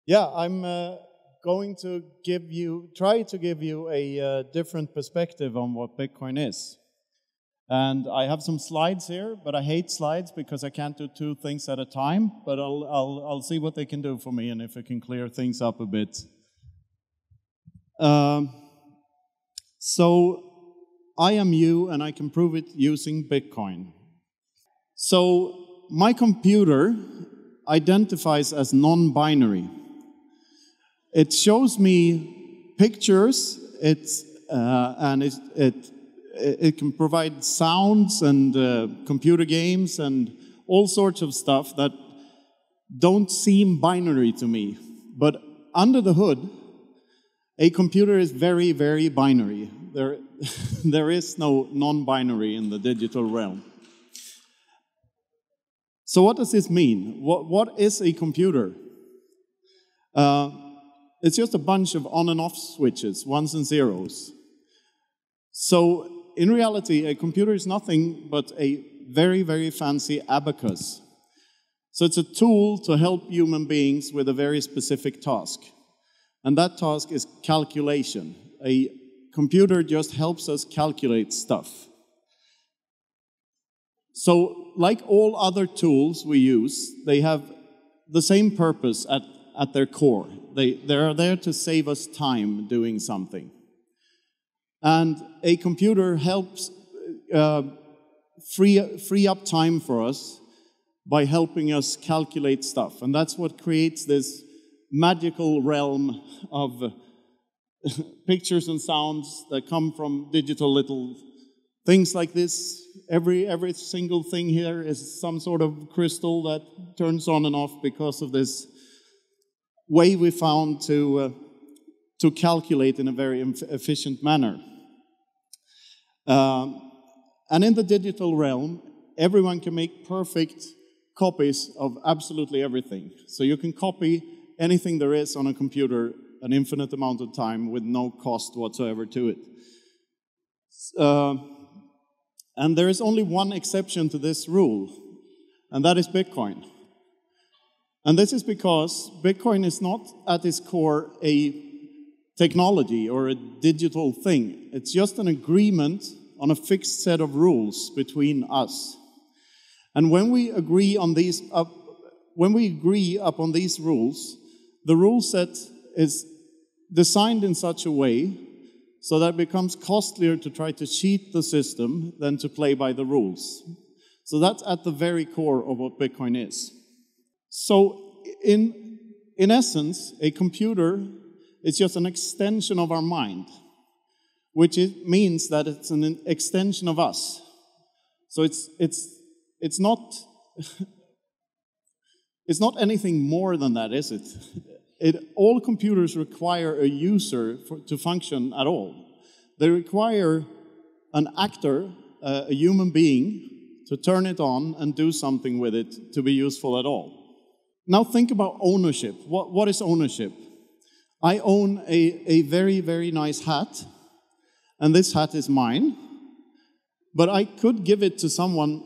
Yeah, I'm going to try to give you a different perspective on what Bitcoin is. And I have some slides here, but I hate slides because I can't do two things at a time. But I'll see what they can do for me and if it can clear things up a bit. So I am you, and I can prove it using Bitcoin. So my computer identifies as non-binary. It shows me pictures. It can provide sounds and computer games and all sorts of stuff that don't seem binary to me. But under the hood, a computer is very, very binary. There is no non-binary in the digital realm. So what does this mean? What is a computer? It's just a bunch of on and off switches, ones and zeros. So in reality, a computer is nothing but a very, very fancy abacus. So it's a tool to help human beings with a very specific task. And that task is calculation. A computer just helps us calculate stuff. So like all other tools we use, they have the same purpose at their core. They are there to save us time doing something. And a computer helps free up time for us by helping us calculate stuff. And that's what creates this magical realm of pictures and sounds that come from digital little things like this. Every single thing here is some sort of crystal that turns on and off because of this way we found to calculate in a very efficient manner. And in the digital realm, everyone can make perfect copies of absolutely everything. So you can copy anything there is on a computer an infinite amount of time with no cost whatsoever to it. And there is only one exception to this rule, and that is Bitcoin. And this is because Bitcoin is not at its core a technology or a digital thing. It's just an agreement on a fixed set of rules between us. And when we agree on these upon these rules, the rule set is designed in such a way so that it becomes costlier to try to cheat the system than to play by the rules. So that's at the very core of what Bitcoin is. So in essence, a computer is just an extension of our mind, which means that it's an extension of us. So it's not it's not anything more than that, is it? All computers require a user to function at all. They require an actor, a human being, to turn it on and do something with it to be useful at all. Now think about ownership. What is ownership? I own a very, very nice hat, and this hat is mine, but I could give it to someone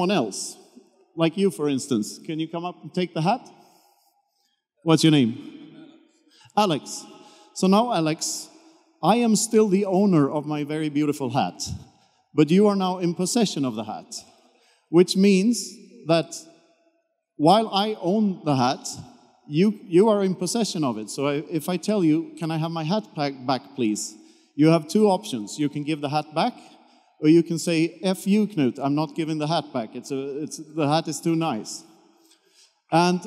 else, like you, for instance. Can you come up and take the hat? What's your name? Alex. So now, Alex, I am still the owner of my very beautiful hat, but you are now in possession of the hat, which means that while I own the hat, you are in possession of it. So if I tell you, can I have my hat back, please? You have two options. You can give the hat back, or you can say, F you, Knut, I'm not giving the hat back. The hat is too nice. And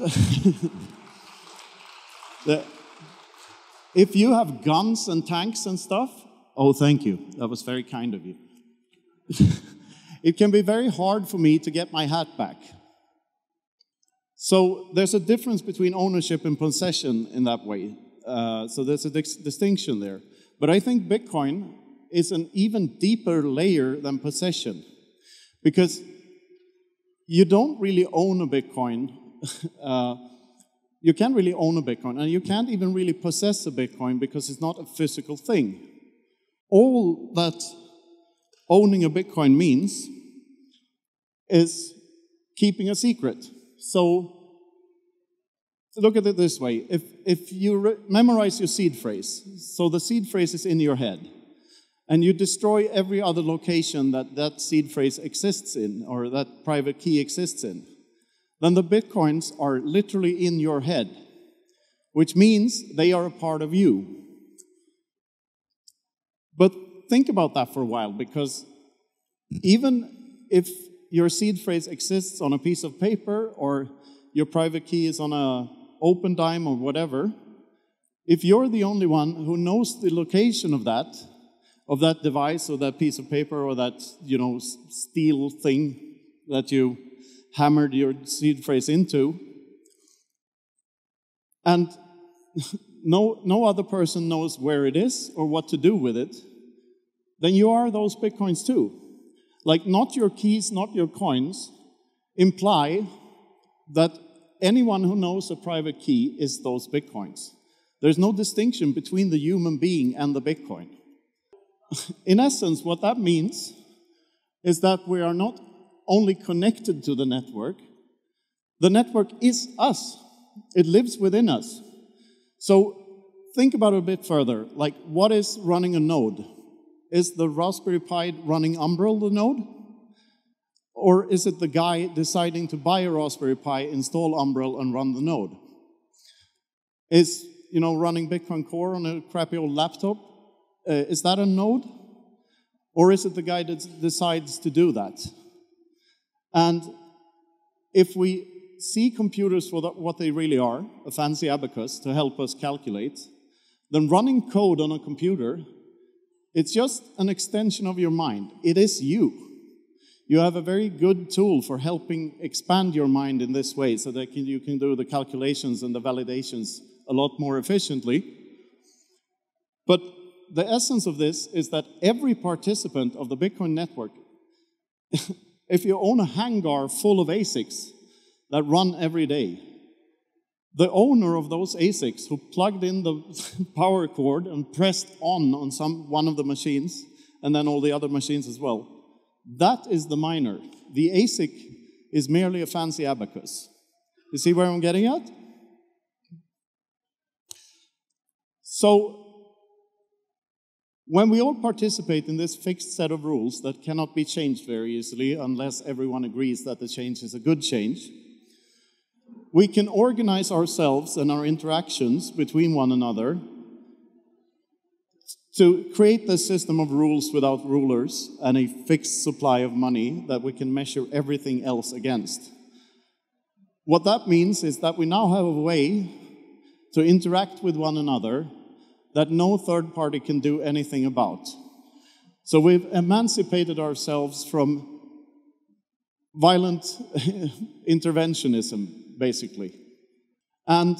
if you have guns and tanks and stuff, oh, thank you. That was very kind of you. It can be very hard for me to get my hat back. So there's a difference between ownership and possession in that way. So there's a distinction there. But I think Bitcoin is an even deeper layer than possession, because you don't really own a Bitcoin. You can't really own a Bitcoin, and you can't even really possess a Bitcoin because it's not a physical thing. All that owning a Bitcoin means is keeping a secret. So look at it this way. If you memorize your seed phrase, so the seed phrase is in your head, and you destroy every other location that that seed phrase exists in, or that private key exists in, then the bitcoins are literally in your head, which means they are a part of you. But think about that for a while, because even if your seed phrase exists on a piece of paper, or your private key is on an open dime or whatever, if you're the only one who knows the location of that device or that piece of paper or that, steel thing that you hammered your seed phrase into, and no other person knows where it is or what to do with it, then you are those bitcoins too. Like, not your keys, not your coins, imply that anyone who knows a private key is those bitcoins. There's no distinction between the human being and the bitcoin. In essence, what that means is that we are not only connected to the network is us. It lives within us. So think about it a bit further. Like, what is running a node? Is the Raspberry Pi running Umbrel the node? Or is it the guy deciding to buy a Raspberry Pi, install Umbrel, and run the node? Is, running Bitcoin Core on a crappy old laptop, is that a node? Or is it the guy that decides to do that? And if we see computers for what they really are, a fancy abacus to help us calculate, then running code on a computer, it's just an extension of your mind. It is you. You have a very good tool for helping expand your mind in this way so that you can do the calculations and the validations a lot more efficiently. But the essence of this is that every participant of the Bitcoin network, if you own a hangar full of ASICs that run every day, the owner of those ASICs who plugged in the power cord and pressed on one of the machines, and then all the other machines as well, that is the miner. The ASIC is merely a fancy abacus. You see where I'm getting at? So, when we all participate in this fixed set of rules that cannot be changed very easily unless everyone agrees that the change is a good change, we can organize ourselves and our interactions between one another to create this system of rules without rulers and a fixed supply of money that we can measure everything else against. What that means is that we now have a way to interact with one another that no third party can do anything about. So we've emancipated ourselves from violent interventionism, basically. And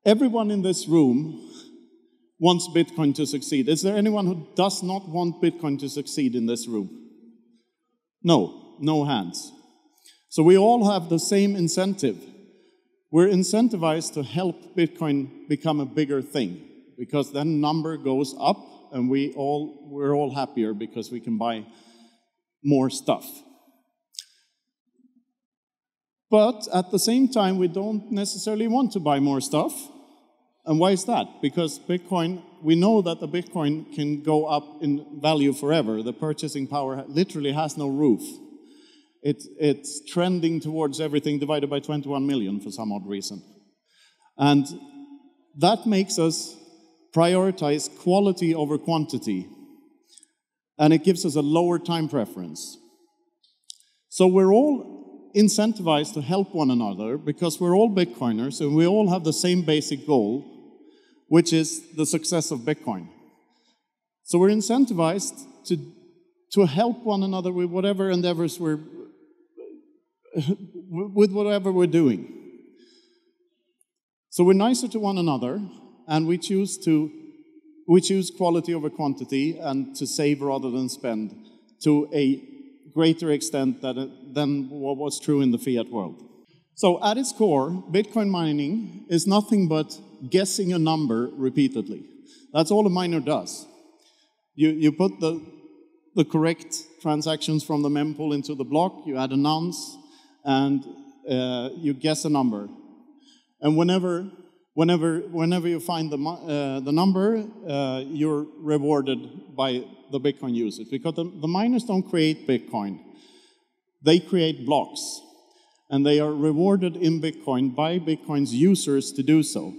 everyone in this room wants Bitcoin to succeed. Is there anyone who does not want Bitcoin to succeed in this room? No hands. So we all have the same incentive. We're incentivized to help Bitcoin become a bigger thing, because then number goes up and we're all happier because we can buy more stuff. But at the same time, we don't necessarily want to buy more stuff. And why is that? Because Bitcoin, we know that the Bitcoin can go up in value forever. The purchasing power literally has no roof. It's trending towards everything divided by 21 million for some odd reason. And that makes us prioritize quality over quantity. And it gives us a lower time preference. So we're all incentivized to help one another because we're all Bitcoiners and we all have the same basic goal, which is the success of Bitcoin. So we're incentivized to help one another with whatever endeavors we're doing. So we're nicer to one another, and we choose quality over quantity and to save rather than spend to a greater extent than what was true in the fiat world. So at its core, Bitcoin mining is nothing but guessing a number repeatedly. That's all a miner does. You put the correct transactions from the mempool into the block, you add a nonce, and you guess a number. And whenever you find the number, you're rewarded by the Bitcoin users. Because the miners don't create Bitcoin. They create blocks. And they are rewarded in Bitcoin by Bitcoin's users to do so.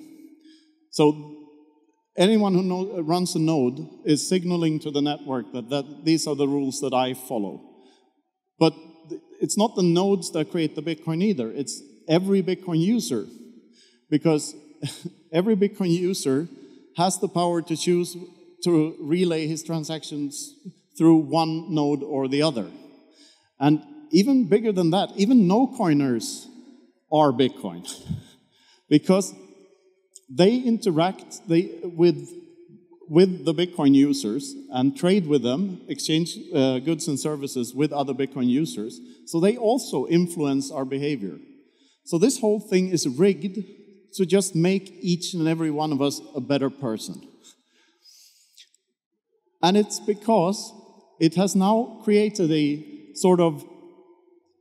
So anyone who runs a node is signaling to the network that these are the rules that I follow. But it's not the nodes that create the Bitcoin either. It's every Bitcoin user. Because every Bitcoin user has the power to choose to relay his transactions through one node or the other. And even bigger than that, even no-coiners are Bitcoin. Because they interact with the Bitcoin users and trade with them, exchange goods and services with other Bitcoin users. So they also influence our behavior. So this whole thing is rigged to just make each and every one of us a better person. And it's because it has now created a sort of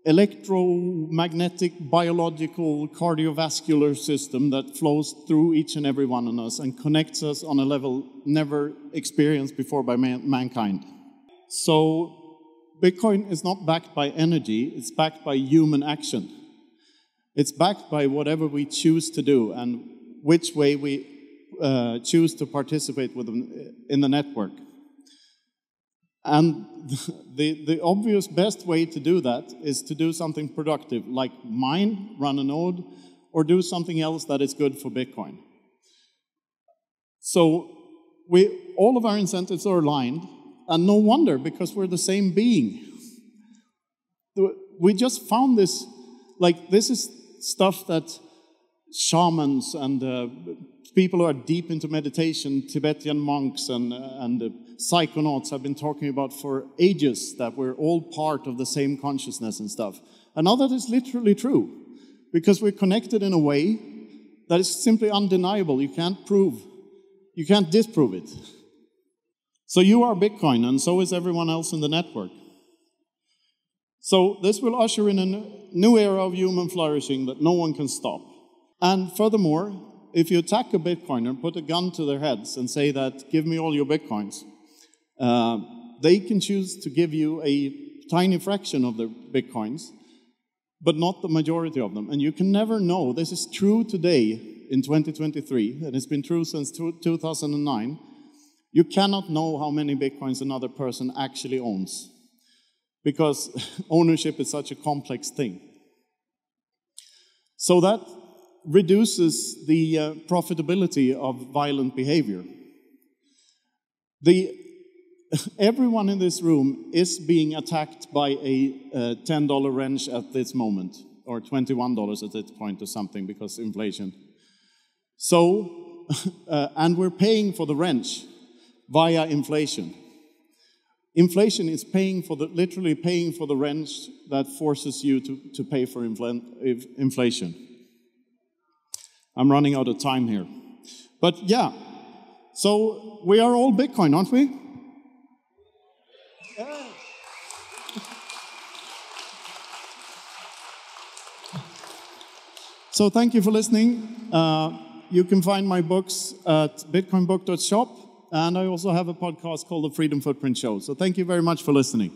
electromagnetic, biological, cardiovascular system that flows through each and every one of us and connects us on a level never experienced before by mankind. So Bitcoin is not backed by energy, it's backed by human action. It's backed by whatever we choose to do and which way we choose to participate with them in the network. And the obvious best way to do that is to do something productive, like mine, run a node, or do something else that is good for Bitcoin. So all of our incentives are aligned, and no wonder, because we're the same being. We just found this, like this is stuff that shamans and people who are deep into meditation, Tibetan monks and psychonauts have been talking about for ages, that we're all part of the same consciousness and stuff. And now that is literally true, because we're connected in a way that is simply undeniable. You can't disprove it. So you are Bitcoin, and so is everyone else in the network. So this will usher in a new era of human flourishing that no one can stop. And furthermore, if you attack a Bitcoiner and put a gun to their heads and say that, give me all your Bitcoins, they can choose to give you a tiny fraction of their Bitcoins, but not the majority of them. And you can never know. This is true today in 2023, and it's been true since 2009. You cannot know how many Bitcoins another person actually owns, because ownership is such a complex thing. So that reduces the profitability of violent behavior. Everyone in this room is being attacked by a $10 wrench at this moment, or $21 at this point or something, because inflation. So, and we're paying for the wrench via inflation. Inflation is literally paying for the wrench that forces you to pay for inflation. I'm running out of time here. But yeah, so we are all Bitcoin, aren't we? Yeah. So thank you for listening. You can find my books at bitcoinbook.shop, and I also have a podcast called The Freedom Footprint Show. So thank you very much for listening.